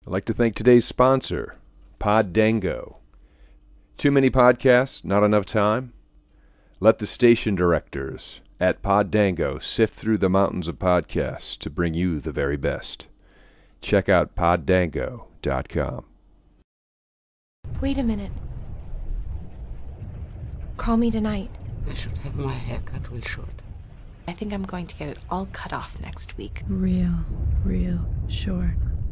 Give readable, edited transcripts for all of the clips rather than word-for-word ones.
I'd like to thank today's sponsor, Podango. Too many podcasts, not enough time? Let the station directors at Podango sift through the mountains of podcasts to bring you the very best. Check out Podango.com. Wait a minute. Call me tonight. I should have my hair cut real short. I think I'm going to get it all cut off next week. Real short.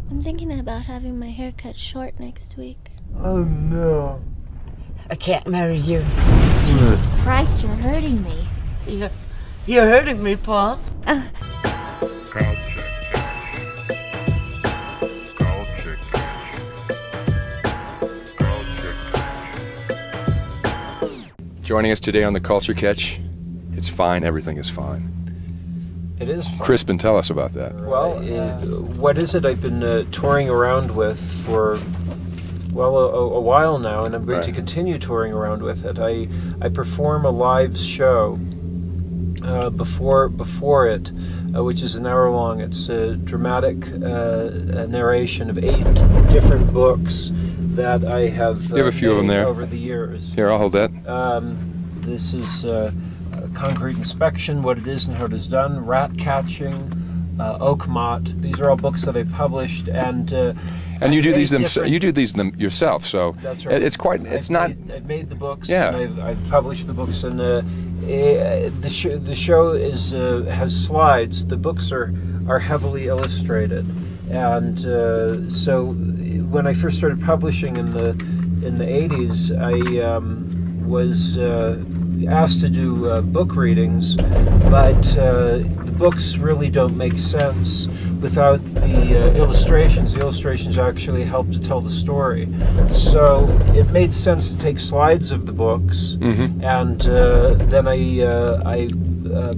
I'm thinking about having my hair cut short next week. Oh no. I can't marry you. Jesus Christ, you're hurting me. You're hurting me, Paul. Joining us today on the Culture Catch, it's fine, everything is fine. It is fun. Crispin, tell us about that. Well, what is it I've been touring around with for, well, a while now, and I'm going to continue touring around with it. I perform a live show before it, which is an hour long. It's a dramatic narration of 8 different books that I have, you have a few of them there over the years. Here, I'll hold that. This is Concrete Inspection, What It Is and How It Is Done, Rat Catching, Oak Mott. These are all books that I published, and you do these yourself, so that's right. I've made the books, yeah. And I've published the books, and the show is has slides. The books are heavily illustrated, and so when I first started publishing in the 80s, I was asked to do book readings, but the books really don't make sense without the illustrations. The illustrations actually help to tell the story. So it made sense to take slides of the books, and then I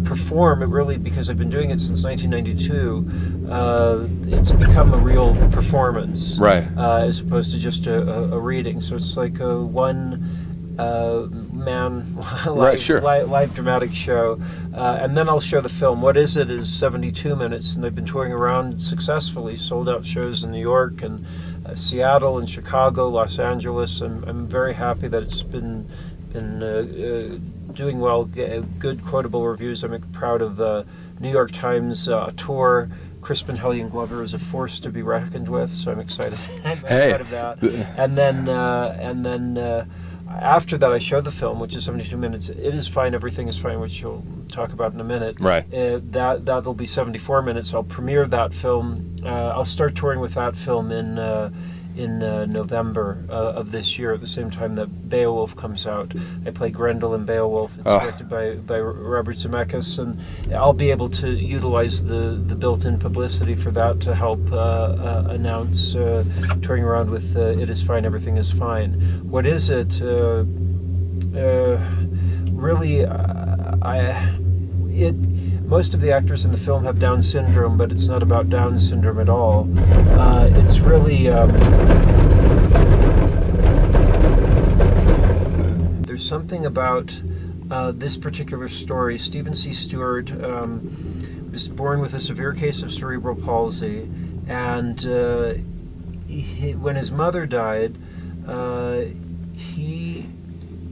perform it, really, because I've been doing it since 1992. It's become a real performance, right? As opposed to just a reading. So it's like a one-man live dramatic show, and then I'll show the film. What Is It is 72 minutes, and I've been touring around successfully, sold out shows in New York and Seattle and Chicago, Los Angeles. I'm very happy that it's been doing well, good quotable reviews. I'm proud of the New York Times tour. Crispin Glover is a force to be reckoned with, so I'm excited. I'm proud of that. And then after that, I show the film, which is 72 minutes. It Is Fine, Everything Is Fine, which you'll talk about in a minute. Right. That'll be 74 minutes. I'll premiere that film. I'll start touring with that film in November of this year, at the same time that Beowulf comes out. I play Grendel in Beowulf. It's directed by Robert Zemeckis, and I'll be able to utilize the built-in publicity for that to help announce touring around with It Is Fine, Everything Is Fine. What Is It? Really, most of the actors in the film have Down syndrome, but it's not about Down syndrome at all. It's really... there's something about this particular story. Stephen C. Stewart was born with a severe case of cerebral palsy, and when his mother died, he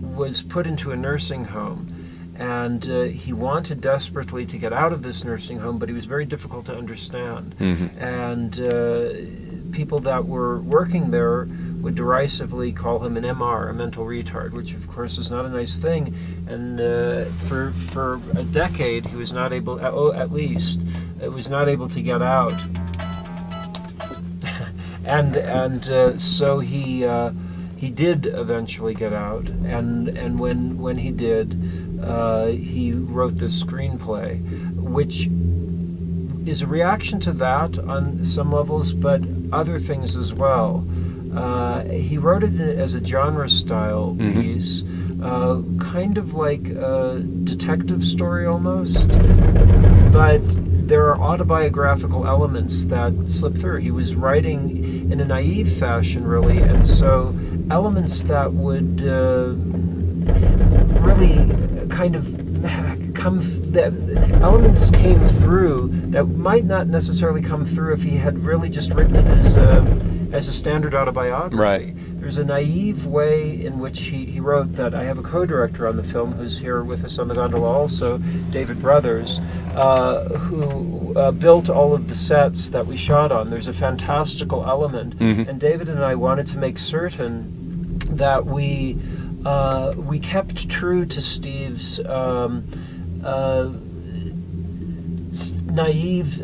was put into a nursing home. And he wanted desperately to get out of this nursing home, but he was very difficult to understand. And people that were working there would derisively call him an MR, a mental retard, which of course is not a nice thing. And for a decade, he was not able, at least, was not able to get out. So he did eventually get out, and when he did, he wrote this screenplay, which is a reaction to that on some levels, but other things as well. He wrote it as a genre-style piece, kind of like a detective story almost, but there are autobiographical elements that slip through. He was writing in a naive fashion, really, and so elements that would really kind of elements came through that might not necessarily come through if he had really just written it as a standard autobiography. Right. There's a naive way in which he wrote that. I have a co-director on the film who's here with us on the gondola also, David Brothers, who built all of the sets that we shot on. There's a fantastical element, and David and I wanted to make certain that we kept true to Steve's naive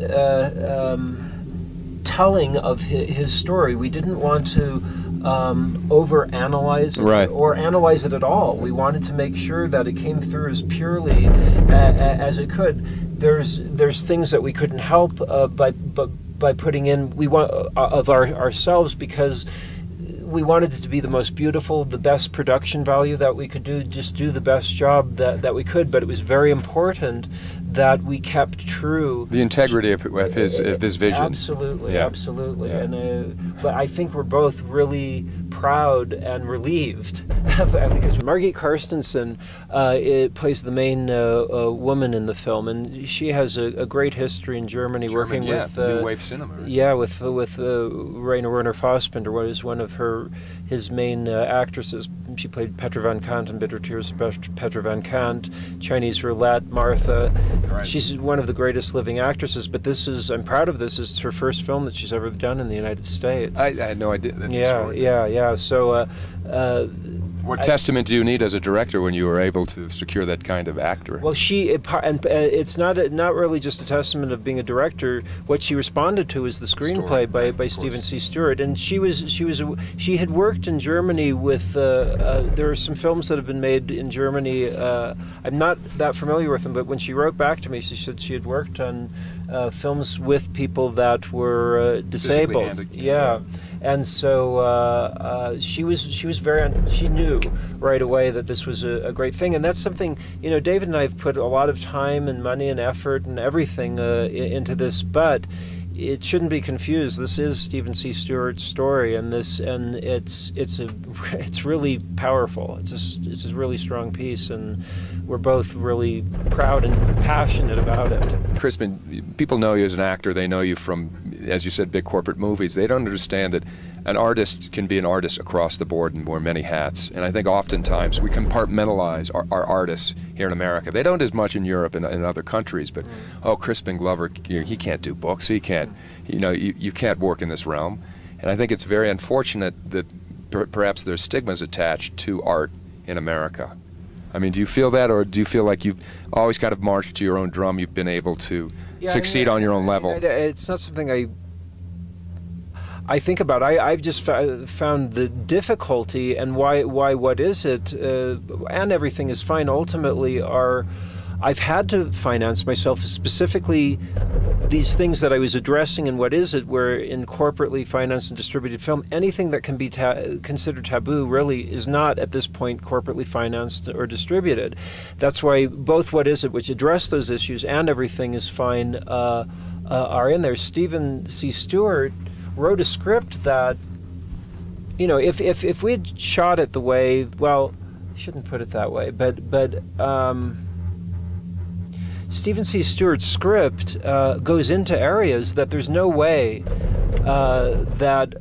telling of his story. We didn't want to overanalyze it or analyze it at all. We wanted to make sure that it came through as purely as it could. There's things that we couldn't help by putting in of ourselves, because we wanted it to be the most beautiful, the best production value that we could do, just do the best job that we could. But it was very important that we kept true the integrity of his vision. Absolutely, yeah. absolutely. Yeah. And but I think we're both really proud and relieved because Margit Carstensen plays the main woman in the film, and she has a great history in Germany, working with New Wave cinema. Right? Yeah, with Rainer Werner Fassbinder, what is one of his main actresses. She played Petra van Kant in Bitter Tears of Petra van Kant, Chinese Roulette, Martha. Right. She's one of the greatest living actresses, but I'm proud of this. It's her first film that she's ever done in the United States. I had no idea. That's yeah. So, what testament do you need as a director when you were able to secure that kind of actor? Well, it's not really just a testament of being a director. What she responded to is the screenplay by Stephen C. Stewart, and she had worked in Germany with. There are some films that have been made in Germany. I'm not that familiar with them, but when she wrote back to me, she said she had worked on films with people that were disabled. Yeah. And so she knew right away that this was a great thing, and that's something, David and I have put a lot of time and money and effort and everything into this, but it shouldn't be confused. This is Stephen C. Stewart's story, and it's really powerful. It's a really strong piece, and we're both really proud and passionate about it. Crispin, people know you as an actor. They know you from, as you said, big corporate movies. They don't understand that an artist can be an artist across the board and wear many hats. And I think oftentimes we compartmentalize our artists here in America. They don't as much in Europe and in other countries, but, Crispin Glover, he can't do books. He can't, you can't work in this realm. And I think it's very unfortunate that perhaps there's stigmas attached to art in America. I mean, do you feel that, or do you feel like you've always kind of marched to your own drum, you've been able to succeed on your own level? It's not something I think about. I've just found the difficulty, and why what is it, and everything is fine ultimately, I've had to finance myself, specifically these things that I was addressing in What Is It, where in corporately financed and distributed film, anything that can be considered taboo really is not at this point corporately financed or distributed. That's why both What Is It, which address those issues, and Everything Is Fine are in there. Stephen C. Stewart wrote a script that, if we had shot it the way, well, I shouldn't put it that way, but Stephen C. Stewart's script goes into areas that there's no way that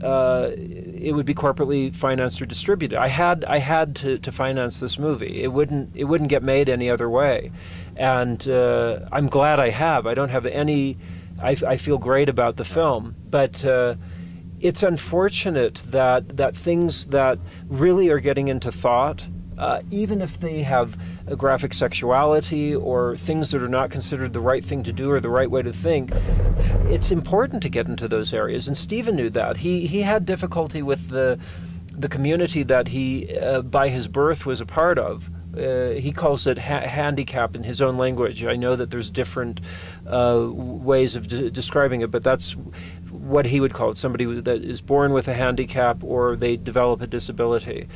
it would be corporately financed or distributed. I had to finance this movie. It wouldn't get made any other way, and I'm glad I have. I don't have any. I feel great about the film, but it's unfortunate that things that really are getting into thought, even if they have a graphic sexuality or things that are not considered the right thing to do or the right way to think, it's important to get into those areas. And Stephen knew that. He had difficulty with the community that he, by his birth, was a part of. He calls it handicap in his own language. I know that there's different ways of describing it, but that's what he would call it, somebody that is born with a handicap or they develop a disability.